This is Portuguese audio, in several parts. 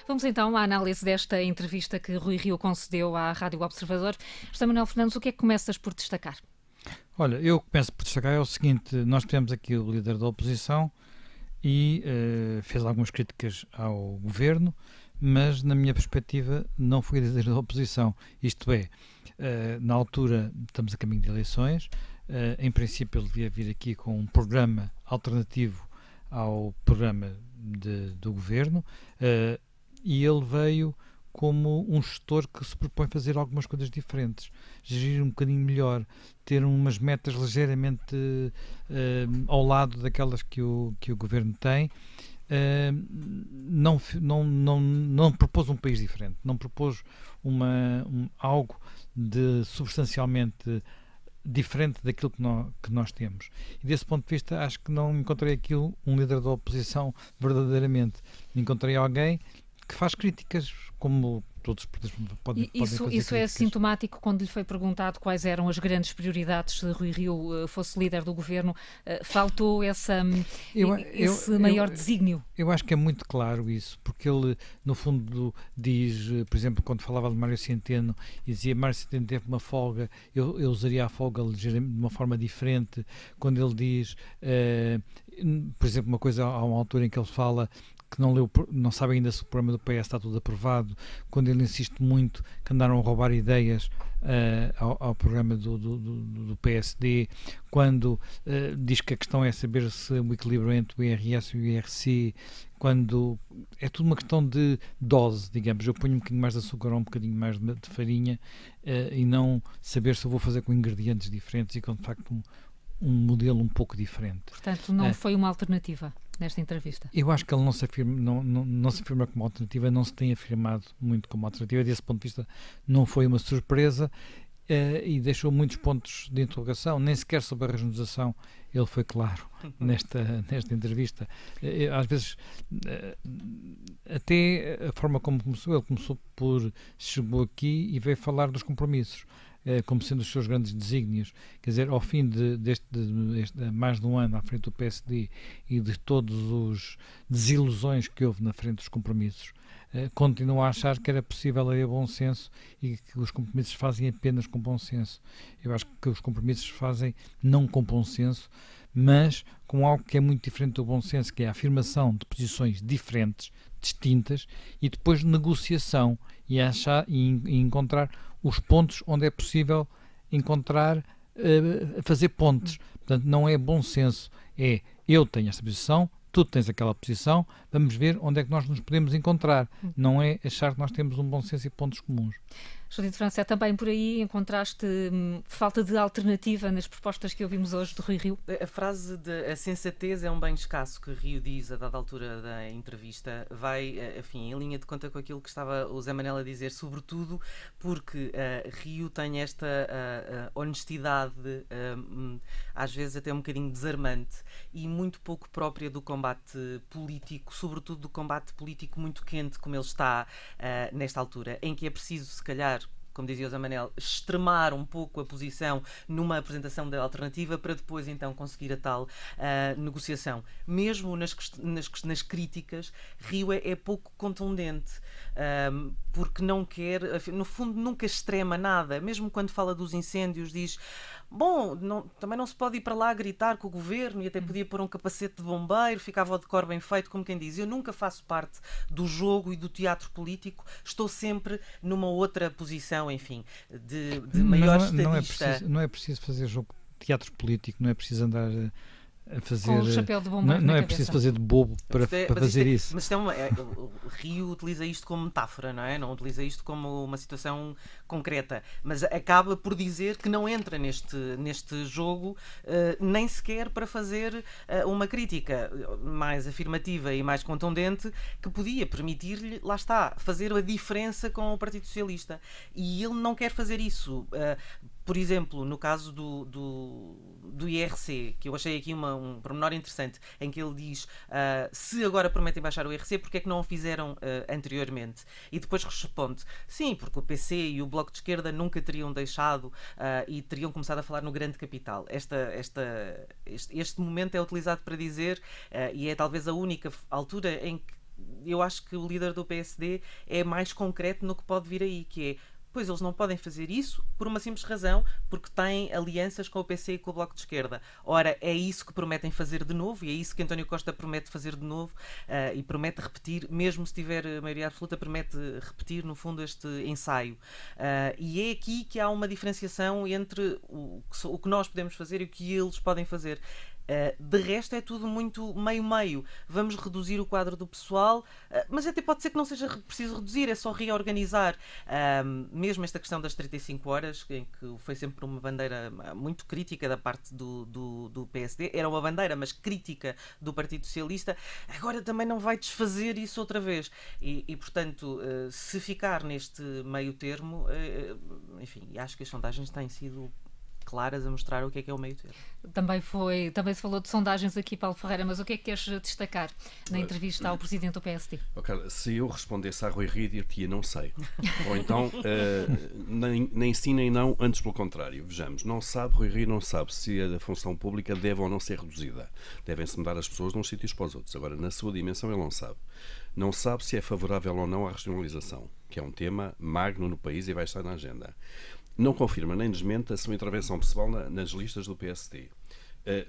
Vamos então à análise desta entrevista que Rui Rio concedeu à Rádio Observador. José Manuel Fernandes, o que é que começas por destacar? Olha, eu começo por destacar é o seguinte: nós tivemos aqui o líder da oposição e fez algumas críticas ao governo, mas na minha perspectiva não foi líder da oposição. Isto é, na altura estamos a caminho de eleições, em princípio ele devia vir aqui com um programa alternativo ao programa do governo, e ele veio como um gestor que se propõe fazer algumas coisas diferentes, gerir um bocadinho melhor, ter umas metas ligeiramente ao lado daquelas que o governo tem. Não propôs um país diferente, não propôs algo de substancialmente diferente daquilo que nós temos. E desse ponto de vista acho que não encontrei aqui um líder da oposição verdadeiramente. Encontrei alguém que faz críticas, como todos podem fazer Isso críticas. É sintomático quando lhe foi perguntado quais eram as grandes prioridades se Rui Rio fosse líder do governo. Faltou esse maior desígnio? Eu acho que é muito claro isso, porque ele, no fundo, diz, por exemplo, quando falava de Mário Centeno, e dizia Mário Centeno teve uma folga, eu usaria a folga ligeiramente de uma forma diferente. Quando ele diz, por exemplo, uma coisa há uma altura em que ele fala que não sabe ainda se o programa do PS está tudo aprovado, quando ele insiste muito que andaram a roubar ideias ao programa do PSD, quando diz que a questão é saber se o equilíbrio entre o IRS e o IRC, quando é tudo uma questão de dose, digamos, eu ponho um bocadinho mais de açúcar ou um bocadinho mais de farinha, e não saber se eu vou fazer com ingredientes diferentes e com, de facto, um modelo um pouco diferente. Portanto, não foi uma alternativa nesta entrevista? Eu acho que ele não se afirma como alternativa, não se tem afirmado muito como alternativa. Desse ponto de vista, não foi uma surpresa, e deixou muitos pontos de interrogação. Nem sequer sobre a regionalização ele foi claro nesta entrevista. Às vezes, até a forma como começou, ele chegou aqui e veio falar dos compromissos, como sendo os seus grandes desígnios. Quer dizer, ao fim de mais de um ano à frente do PSD e de todas as desilusões que houve na frente dos compromissos, continuo a achar que era possível haver bom senso e que os compromissos fazem apenas com bom senso. Eu acho que os compromissos fazem não com bom senso, mas com algo que é muito diferente do bom senso, que é a afirmação de posições diferentes, distintas, e depois negociação e encontrar os pontos onde é possível encontrar, fazer pontes. Portanto, não é bom senso, é eu tenho esta posição, tu tens aquela posição, vamos ver onde é que nós nos podemos encontrar. Não é achar que nós temos um bom senso e pontos comuns. Judite França, também por aí encontraste falta de alternativa nas propostas que ouvimos hoje do Rui Rio? A frase de a sensatez é um bem escasso que Rio diz a dada altura da entrevista vai, enfim, em linha de conta com aquilo que estava o Zé Manel a dizer, sobretudo porque Rio tem esta honestidade, às vezes até um bocadinho desarmante e muito pouco própria do combate político, sobretudo do combate político muito quente como ele está nesta altura, em que é preciso, se calhar, como dizia o Zé Manel, extremar um pouco a posição numa apresentação da alternativa para depois então conseguir a tal negociação. Mesmo nas críticas, Rio é pouco contundente, porque não quer, no fundo nunca extrema nada, mesmo quando fala dos incêndios diz, bom, também não se pode ir para lá gritar com o governo e até podia pôr um capacete de bombeiro, ficava o decor bem feito, como quem diz, eu nunca faço parte do jogo e do teatro político, estou sempre numa outra posição, enfim, de maior estadista. Não é preciso fazer jogo de teatro político, não é preciso andar a fazer, com o chapéu de bombeiro não é preciso fazer de bobo para fazer isso. Mas o Rio utiliza isto como metáfora, não é? Não utiliza isto como uma situação concreta, mas acaba por dizer que não entra neste jogo, nem sequer para fazer uma crítica mais afirmativa e mais contundente que podia permitir-lhe, lá está, fazer a diferença com o Partido Socialista. E ele não quer fazer isso. Por exemplo, no caso do IRC, que eu achei aqui um pormenor interessante, em que ele diz, se agora prometem baixar o IRC, porque é que não o fizeram anteriormente? E depois responde, sim, porque o PC e o Bloco de Esquerda nunca teriam deixado e teriam começado a falar no grande capital. Este momento é utilizado para dizer, e é talvez a única altura em que eu acho que o líder do PSD é mais concreto no que pode vir aí, que é: pois eles não podem fazer isso por uma simples razão, porque têm alianças com o PC e com o Bloco de Esquerda. Ora, é isso que prometem fazer de novo, e é isso que António Costa promete fazer de novo, e promete repetir, mesmo se tiver maioria absoluta, promete repetir, no fundo, este ensaio. E é aqui que há uma diferenciação entre o que nós podemos fazer e o que eles podem fazer. De resto é tudo muito meio-meio. Vamos reduzir o quadro do pessoal, mas até pode ser que não seja preciso reduzir, é só reorganizar. Mesmo esta questão das 35 horas, em que foi sempre uma bandeira muito crítica da parte do PSD, era uma bandeira, mas crítica do Partido Socialista, agora também não vai desfazer isso outra vez. E portanto, se ficar neste meio termo, enfim, acho que as sondagens têm sido claras a mostrar o que é o meio termo. Também se falou de sondagens aqui, Paulo Ferreira, mas o que é que queres destacar na entrevista ao Presidente do PSD? Okay, se eu respondesse a Rui Rio, diria não sei. Ou então, nem sim nem não, antes pelo contrário. Vejamos, Rui Rio não sabe se a função pública deve ou não ser reduzida. Devem-se mudar as pessoas de uns sítios para os outros. Agora, na sua dimensão, ele não sabe. Não sabe se é favorável ou não à regionalização, que é um tema magno no país e vai estar na agenda. Não confirma nem desmente a sua intervenção pessoal nas listas do PSD.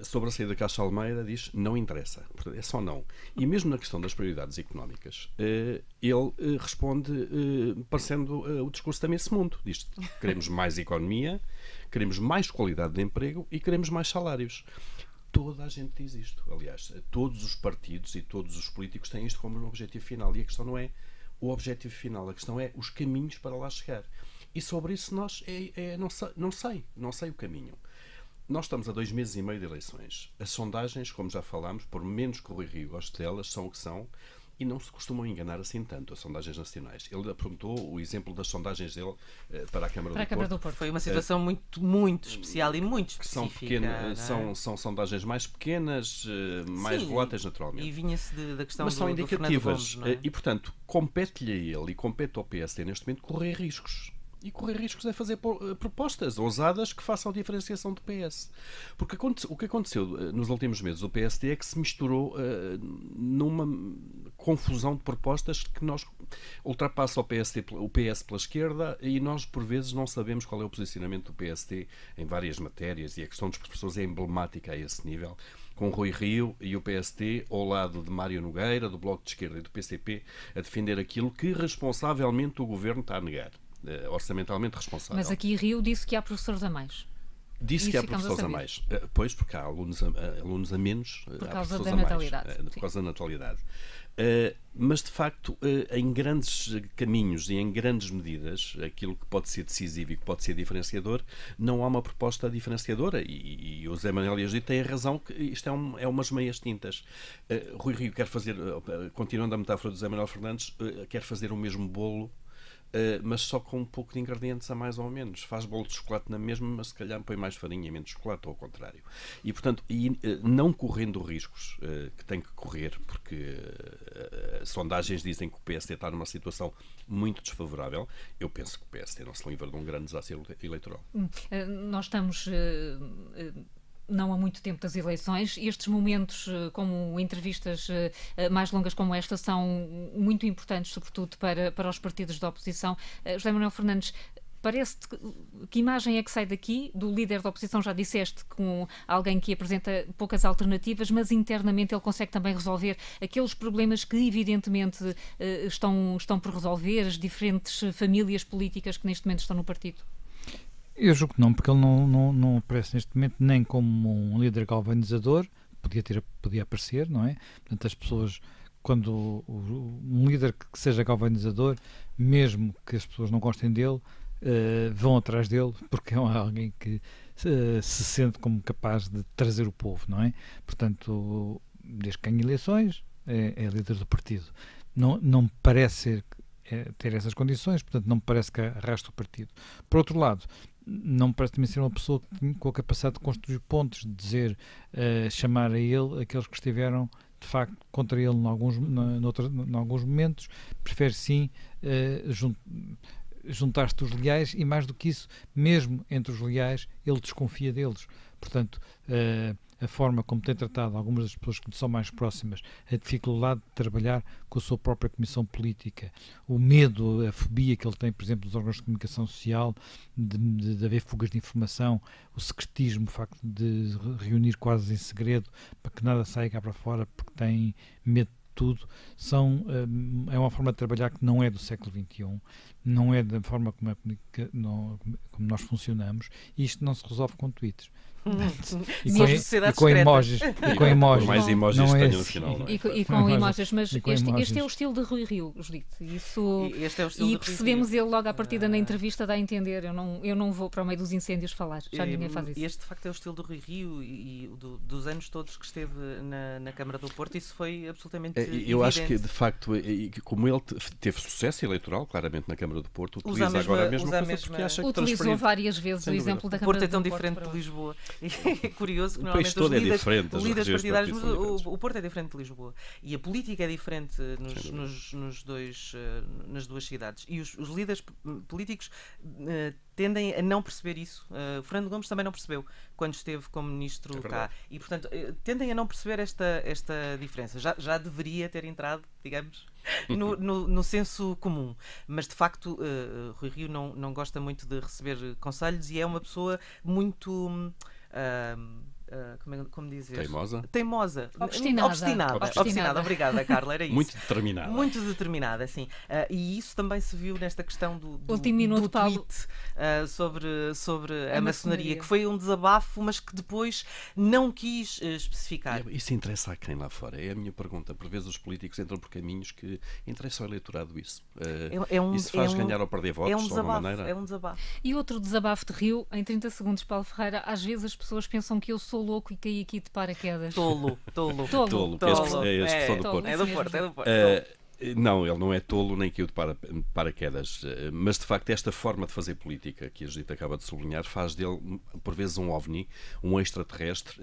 Sobre a saída da Caixa Almeida, diz não interessa. Portanto, é só não. E mesmo na questão das prioridades económicas, ele responde parecendo o discurso da Messe Mundo. Diz: queremos mais economia, queremos mais qualidade de emprego e queremos mais salários. Toda a gente diz isto. Aliás, todos os partidos e todos os políticos têm isto como um objetivo final. E a questão não é o objetivo final, a questão é os caminhos para lá chegar. E sobre isso nós não sei o caminho. Nós estamos a 2 meses e meio de eleições. As sondagens, como já falámos, por menos que o Rui Rio goste delas, são o que são, e não se costumam enganar assim tanto, as sondagens nacionais. Ele apontou o exemplo das sondagens dele para a Câmara do Porto. Foi uma situação muito especial e muito específica. São sondagens mais pequenas, mais voláteis naturalmente. E vinha-se da questão mas são indicativas. Gomes, e, portanto, compete-lhe a ele e compete ao PSD neste momento correr riscos. E correr riscos é fazer propostas ousadas que façam a diferenciação do PS. Porque o que aconteceu nos últimos meses do PSD é que se misturou numa confusão de propostas que nós ultrapassa o PS pela esquerda, e nós por vezes não sabemos qual é o posicionamento do PSD em várias matérias, e a questão dos professores é emblemática a esse nível, com Rui Rio e o PSD ao lado de Mário Nogueira, do Bloco de Esquerda e do PCP, a defender aquilo que responsavelmente o Governo está a negar. Orçamentalmente responsável. Mas aqui Rio disse que há professores a mais. Disse que há professores a mais. Pois, porque há alunos a menos. Por causa da natalidade. Por causa da natalidade. Mas, de facto, em grandes caminhos e em grandes medidas, aquilo que pode ser decisivo e que pode ser diferenciador, não há uma proposta diferenciadora. E o Zé Manuel Dias tem a razão que isto é umas meias tintas. Rui Rio quer fazer, continuando a metáfora do Zé Manuel Fernandes, quer fazer o mesmo bolo, mas só com um pouco de ingredientes a mais ou menos. Faz bolo de chocolate na mesma, mas se calhar põe mais farinha e menos chocolate, ou ao contrário. E, portanto, não correndo riscos que tem que correr, porque sondagens dizem que o PSD está numa situação muito desfavorável. Eu penso que o PSD não se livra de um grande desafio eleitoral. Nós estamos... não há muito tempo das eleições. Estes momentos, como entrevistas mais longas como esta, são muito importantes, sobretudo para os partidos da oposição. José Manuel Fernandes, parece-te que imagem é que sai daqui? Do líder da oposição já disseste, com alguém que apresenta poucas alternativas, mas internamente ele consegue também resolver aqueles problemas que evidentemente estão por resolver, as diferentes famílias políticas que neste momento estão no partido? Eu julgo que não, porque ele não aparece neste momento nem como um líder galvanizador, podia aparecer, não é? Portanto, as pessoas, quando um líder que seja galvanizador, mesmo que as pessoas não gostem dele, vão atrás dele, porque é alguém que se sente como capaz de trazer o povo, não é? Portanto, desde que ganha eleições, é líder do partido. Não me parece ter essas condições, portanto, não me parece que arraste o partido. Por outro lado, não me parece também ser uma pessoa com a capacidade de construir pontos, de dizer, chamar a ele aqueles que estiveram de facto contra ele em alguns momentos. Prefere sim juntar-se dos leais, e mais do que isso, mesmo entre os leais, ele desconfia deles. Portanto, a forma como tem tratado algumas das pessoas que são mais próximas, a dificuldade de trabalhar com a sua própria comissão política, o medo, a fobia que ele tem, por exemplo, dos órgãos de comunicação social, de haver fugas de informação, o secretismo, o facto de reunir quase em segredo para que nada saia cá para fora porque tem medo de tudo, é uma forma de trabalhar que não é do século XXI, não é da forma como nós funcionamos, e isto não se resolve com tweets. E com emojis. Com mais emojis não que é tenham no final. E com emojis, mas este é o estilo de Rui Rio, Judite. E percebemos ele logo à partida na entrevista, dá a entender, eu não vou para o meio dos incêndios falar, já ninguém faz isso. Este de facto é o estilo do Rui Rio e dos anos todos que esteve na Câmara do Porto, isso foi absolutamente evidente. Eu acho que de facto, como ele teve sucesso eleitoral, claramente na Câmara do Porto, utiliza agora a mesma coisa porque acha que utilizou várias vezes o exemplo da Câmara do Porto. O Porto é tão diferente de Lisboa. É curioso que o país todo é diferente, os líderes partidários, o Porto é diferente de Lisboa e a política é diferente nas duas cidades, e os líderes políticos tendem a não perceber isso. Fernando Gomes também não percebeu quando esteve como ministro cá, e portanto tendem a não perceber esta diferença. Já deveria ter entrado, digamos, no senso comum, mas de facto Rui Rio não gosta muito de receber conselhos e é uma pessoa muito como dizer? Teimosa. Obstinada. Obrigada, Carla, era isso. Muito determinada, sim. E isso também se viu nesta questão do tweet sobre a maçonaria, que foi um desabafo, mas que depois não quis especificar. Isso interessa a quem lá fora? É a minha pergunta. Por vezes os políticos entram por caminhos que interessam ao eleitorado isso. Isso faz ganhar ou perder votos de alguma maneira? É um desabafo. E outro desabafo de Rio, em 30 segundos, Paulo Ferreira, às vezes as pessoas pensam que eu sou louco e caí aqui de paraquedas. Tolo. É a expressão do Porto. É do Porto. Não, ele não é tolo nem caiu de paraquedas, mas de facto esta forma de fazer política que a Judite acaba de sublinhar faz dele por vezes um ovni, um extraterrestre,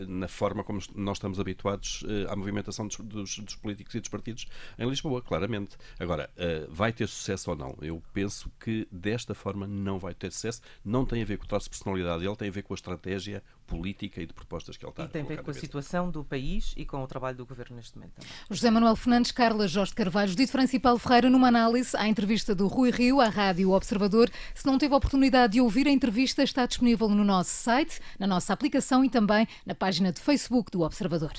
na forma como nós estamos habituados à movimentação dos políticos e dos partidos em Lisboa, claramente. Agora, vai ter sucesso ou não? Eu penso que desta forma não vai ter sucesso, não tem a ver com o traço de personalidade dele, tem a ver com a estratégia política e de propostas que ele está a colocar. E tem a ver com a situação do país e com o trabalho do Governo neste momento também. José Manuel Fernandes, Carla Jorge Carvalho, Judite França e Paulo Ferreira, numa análise à entrevista do Rui Rio à Rádio Observador. Se não teve a oportunidade de ouvir a entrevista, está disponível no nosso site, na nossa aplicação e também na página de Facebook do Observador.